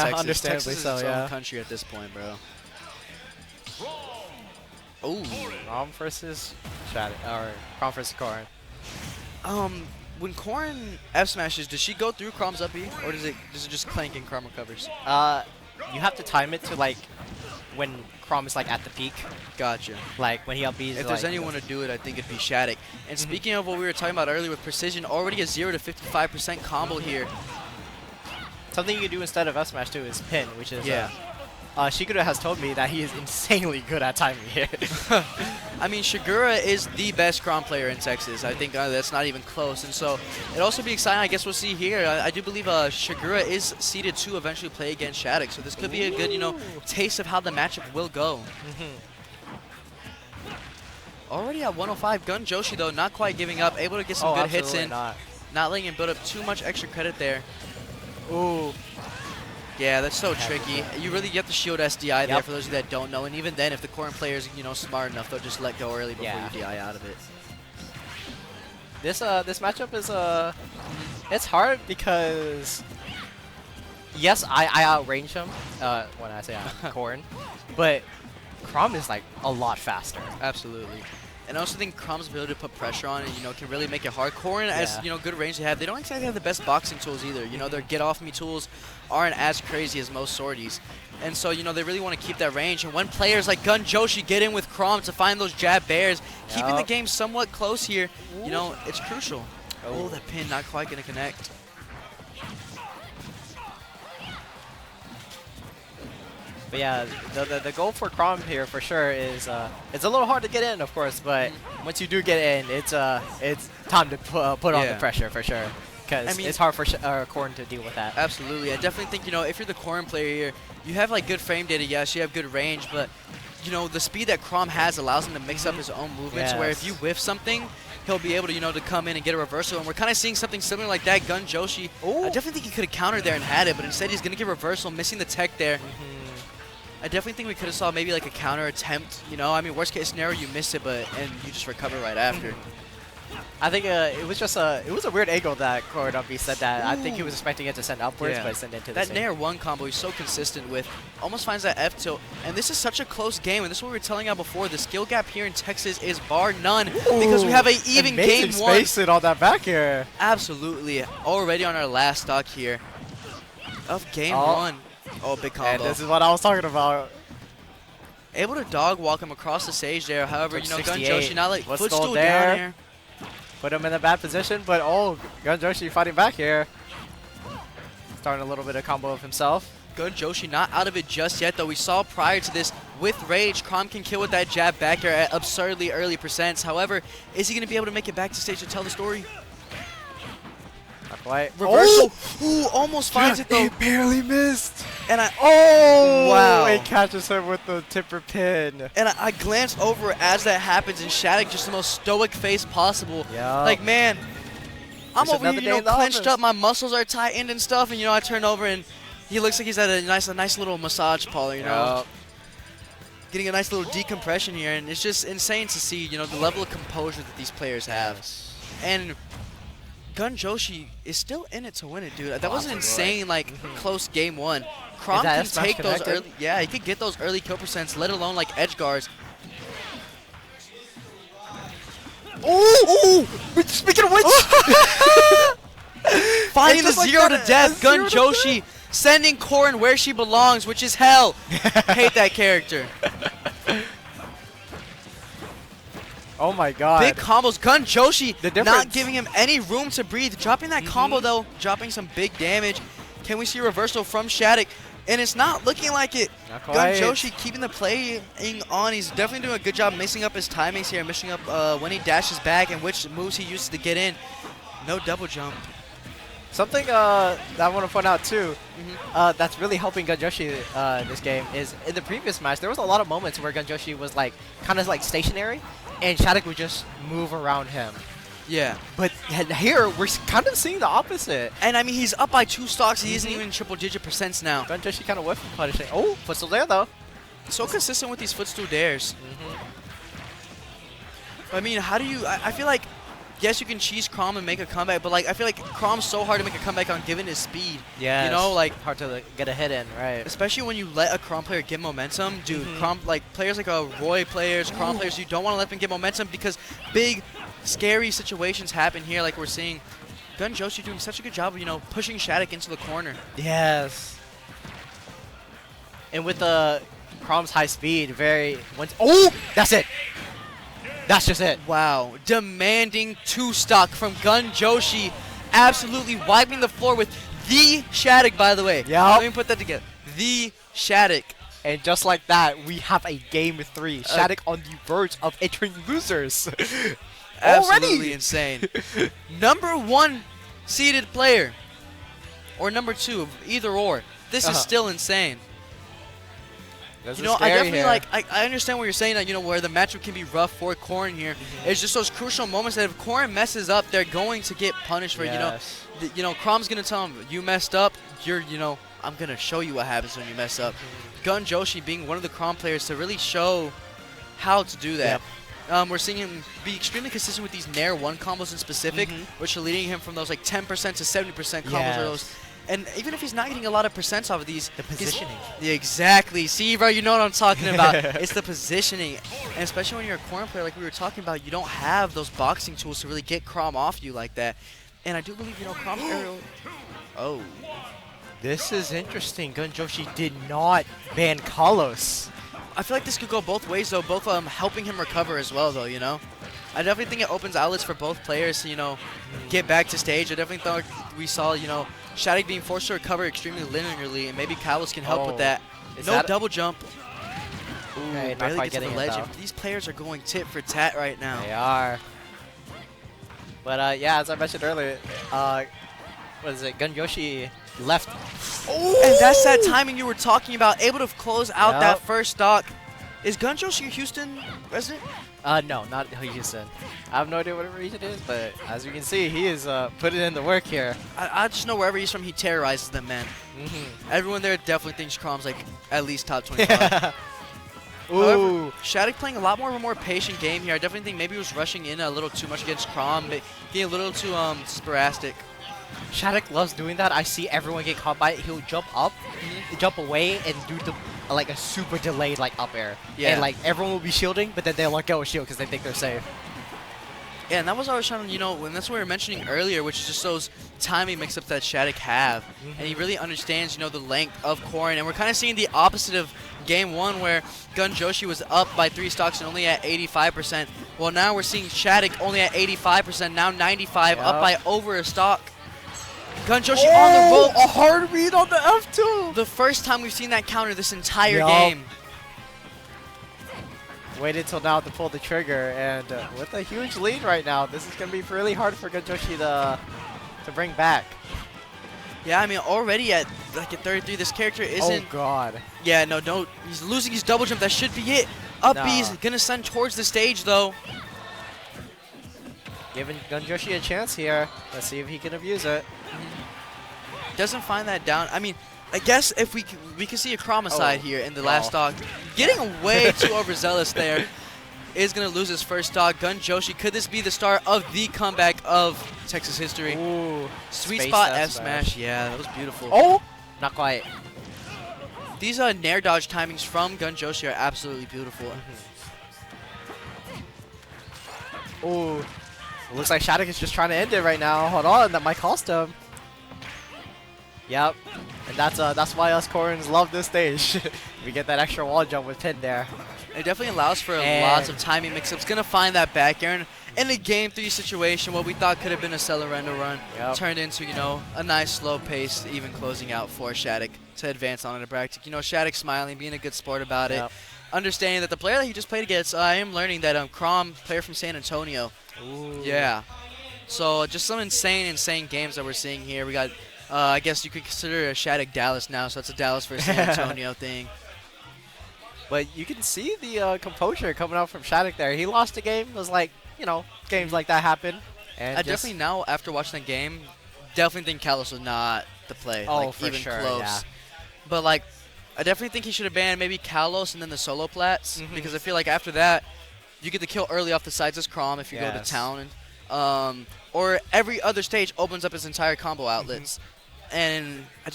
Texas. Understandably Texas is so, its yeah. own country at this point, bro. Oh. Chrom versus SHADIC, or Chrom versus Corrin. When Corrin F smashes, does she go through Chrom's up B, or does it just clank and Chrom recovers? You have to time it to like when Chrom is like at the peak. Gotcha. Like when he up B's. If there's anyone to do it, I think it'd be SHADIC. And speaking of what we were talking about earlier with precision, already a 0 to 55% combo here. Something you can do instead of F smash too is pin, which is Yeah. Shigura has told me that he is insanely good at timing here. I mean, Shigura is the best Chrom player in Texas. I think that's not even close. And so it'll also be exciting. I guess we'll see here. I do believe Shigura is seeded to eventually play against SHADIC. So this could be a good, taste of how the matchup will go. Already at 105, Gunjoshi, though, not quite giving up. Able to get some good hits in. Not letting him build up too much extra credit there. Ooh. Yeah, that's so tricky. You really get the shield SDI there for those of you that don't know. And even then, if the Corrin player is, smart enough, they'll just let go early before you DI out of it. This matchup is it's hard because yes, I outrange him when I say Corrin, but Chrom is like a lot faster. Absolutely. And I also think Chrom's ability to put pressure on and, can really make it hard. Corrin, as, good range they have, they don't exactly have the best boxing tools either. Their get-off-me tools aren't as crazy as most sorties. And so, they really want to keep that range. And when players like Gunjoshi get in with Chrom to find those jab bears, keeping the game somewhat close here, it's crucial. Oh, that pin not quite going to connect. But yeah, the goal for Chrom here for sure is it's a little hard to get in, of course, but once you do get in, it's time to put on the pressure for sure. Because it's hard for Corrin to deal with that. Absolutely. I definitely think, if you're the Corrin player here, you have like good frame data, yes, you have good range, but the speed that Chrom has allows him to mix up his own movements, where if you whiff something, he'll be able to, to come in and get a reversal. And we're kind of seeing something similar like that. Gunjoshi, I definitely think he could have countered there and had it, but instead he's going to get reversal, missing the tech there. I definitely think we could have saw maybe like a counter attempt. I mean, worst case scenario, you miss it, and you just recover right after. I think it was just a weird angle that Corrin up B said that. I think he was expecting it to send upwards, but it sent into the that Nair 1 combo he's so consistent with. Almost finds that F tilt. And this is such a close game, and this is what we were telling you before. The skill gap here in Texas is bar none because we have an even game 1. Space it on that back air. Absolutely. Already on our last stock here of game 1. Oh, big combo. And this is what I was talking about. Able to dog walk him across the stage there. However, Gunjoshi not like footstool footstool there. down here. Put him in a bad position, but Gunjoshi fighting back here. Starting a little bit of combo of himself. Gunjoshi not out of it just yet, though. We saw prior to this, with rage, Chrom can kill with that jab back air at absurdly early percents. However, is he going to be able to make it back to stage to tell the story? Not quite. Reversal. Ooh, almost finds it, though. He barely missed. And wow. It catches him with the tipper pin. And I glance over as that happens, and SHADIC just the most stoic face possible. Like, man, I'm over here, clenched up, my muscles are tightened and stuff, and, I turn over, and he looks like he's at a nice little massage parlor, Getting a nice little decompression here, and it's just insane to see, the level of composure that these players have. And Gunjoshi is still in it to win it, dude. That was an insane, close game 1. Chrom can take those early. Yeah, he could get those early kill percents, let alone edge guards. Ooh! Speaking of which, finding the 0 to death. Gunjoshi sending Corrin where she belongs, which is hell. Hate that character. Oh my god. Big combos. Gunjoshi not giving him any room to breathe. Dropping that combo, though. Dropping some big damage. Can we see a reversal from SHADIC? And it's not looking like it. Gunjoshi keeping the playing on. He's definitely doing a good job mixing up his timings here. Mixing up when he dashes back and which moves he uses to get in. No double jump. Something that I want to point out too, that's really helping Gunjoshi in this game is in the previous match there was a lot of moments where Gunjoshi was kind of stationary, and SHADIC would just move around him. Yeah. But here we're kind of seeing the opposite. And I mean he's up by 2 stocks. He isn't even triple-digit percents now. Gunjoshi kind of whiff punishing. Oh, footstool there though. So consistent with these footstool dares. I mean, how do you? I feel like yes, you can cheese Chrom and make a comeback, but like I feel like Chrom's so hard to make a comeback on given his speed. Yeah. You know, like hard to get a hit in, right? Especially when you let a Chrom player get momentum, dude. Chrom, like players like Roy players, Chrom players, you don't want to let them get momentum because big, scary situations happen here. Like we're seeing Gunjoshi doing such a good job of, you know, pushing SHADIC into the corner. Yes. And with Chrom's high speed, oh, that's it. That's just it. Wow. Demanding 2-stock from Gunjoshi. Absolutely wiping the floor with the SHADIC, by the way. Yeah. Let me put that together. The SHADIC. And just like that, we have a game 3. SHADIC on the verge of entering losers. Absolutely insane. Number 1 seeded player. Or number 2, either or. This is still insane. This you know, I definitely I understand what you're saying, that, you know, where the matchup can be rough for Corrin here. It's just those crucial moments that if Corrin messes up, they're going to get punished for, you know, Chrom's going to tell him, you messed up, you know, I'm going to show you what happens when you mess up. Gunjoshi being one of the Chrom players to really show how to do that. We're seeing him be extremely consistent with these Nair 1 combos in specific, which are leading him from those like 10% to 70% combos. Or those. And even if he's not getting a lot of percents off of these, the positioning. Yeah, exactly. See, bro, you know what I'm talking about. It's the positioning. And especially when you're a Corrin player, like we were talking about, you don't have those boxing tools to really get Chrom off you like that. And I do believe, you know, Chrom's aerial... Oh. This is interesting. Gunjoshi did not ban Kalos. I feel like this could go both ways, though, both helping him recover as well, though, you know? I definitely think it opens outlets for both players to, you know, get back to stage. I definitely thought we saw, you know, SHADIC being forced to recover extremely linearly, and maybe Kalos can help with that. No double jump. Ooh, okay, barely gets to the ledge. These players are going tit for tat right now. They are. But, yeah, as I mentioned earlier, what is it, Gunjoshi left. Oh! And that's that timing you were talking about, able to close out that first stock. Is Gunjoshi a Houston resident? No, not Houston. I have no idea what region it is, but as you can see, he is putting in the work here. I just know wherever he's from, he terrorizes them, man. Everyone there definitely thinks Chrom's like at least top 25. However, SHADIC playing a lot more of a more patient game here. I definitely think maybe he was rushing in a little too much against Chrom, but getting a little too sporadic. SHADIC loves doing that. I see everyone get caught by it. He'll jump up, jump away, and do the like a super delayed like up air. Yeah. And like everyone will be shielding, but then they'll let go of shield because they think they're safe. Yeah, and that was what I was trying to, you know, and that's what we were mentioning earlier, which is just those timing mix-ups that SHADIC have. And he really understands, you know, the length of Corrin. And we're kind of seeing the opposite of Game 1 where Gunjoshi was up by 3 stocks and only at 85%. Well, now we're seeing SHADIC only at 85%, now 95, up by over a stock. Gunjoshi on the rope. A hard read on the F2. The first time we've seen that counter this entire game. Waited till now to pull the trigger, and with a huge lead right now, this is going to be really hard for Gunjoshi to bring back. Yeah, I mean, already at like at 33, this character isn't... Oh, God. Yeah, no, he's losing his double jump. That should be it. Up B's going to send towards the stage, though. Giving Gunjoshi a chance here. Let's see if he can abuse it. Doesn't find that down. I mean, I guess if we can see a Chrom side here in the last stock. Getting way too overzealous there. Is going to lose his first stock. Gunjoshi, could this be the start of the comeback of Texas history? Ooh, Sweet spot F smash. Yeah, that was beautiful. Oh, not quite. These Nair dodge timings from Gunjoshi are absolutely beautiful. Ooh. Looks like SHADIC is just trying to end it right now. Hold on, that might cost him. Yep, and that's why us Corrins love this stage. We get that extra wall jump with pin there. It definitely allows for lots of timing mix-ups. Gonna find that back air in a Game 3 situation. What we thought could have been a Celerendo run turned into, you know, a nice slow pace, even closing out for SHADIC to advance on into bracket. You know, SHADIC smiling, being a good sport about it. Understanding that the player that he just played against, I am learning that Chrom, player from San Antonio. Ooh. Yeah. So just some insane games that we're seeing here. We got, I guess you could consider a SHADIC Dallas now, so it's a Dallas versus San Antonio thing. But you can see the composure coming out from SHADIC there. He lost a game. It was like, you know, games like that happen. And I definitely now, after watching that game, definitely think Kalos was not the play. Oh, like, for even sure, close. yeah. But, like, I definitely think he should have banned maybe Kalos and then the solo plats, because I feel like after that, you get the kill early off the sides as Chrom if you go to town. And or every other stage opens up its entire combo outlets. And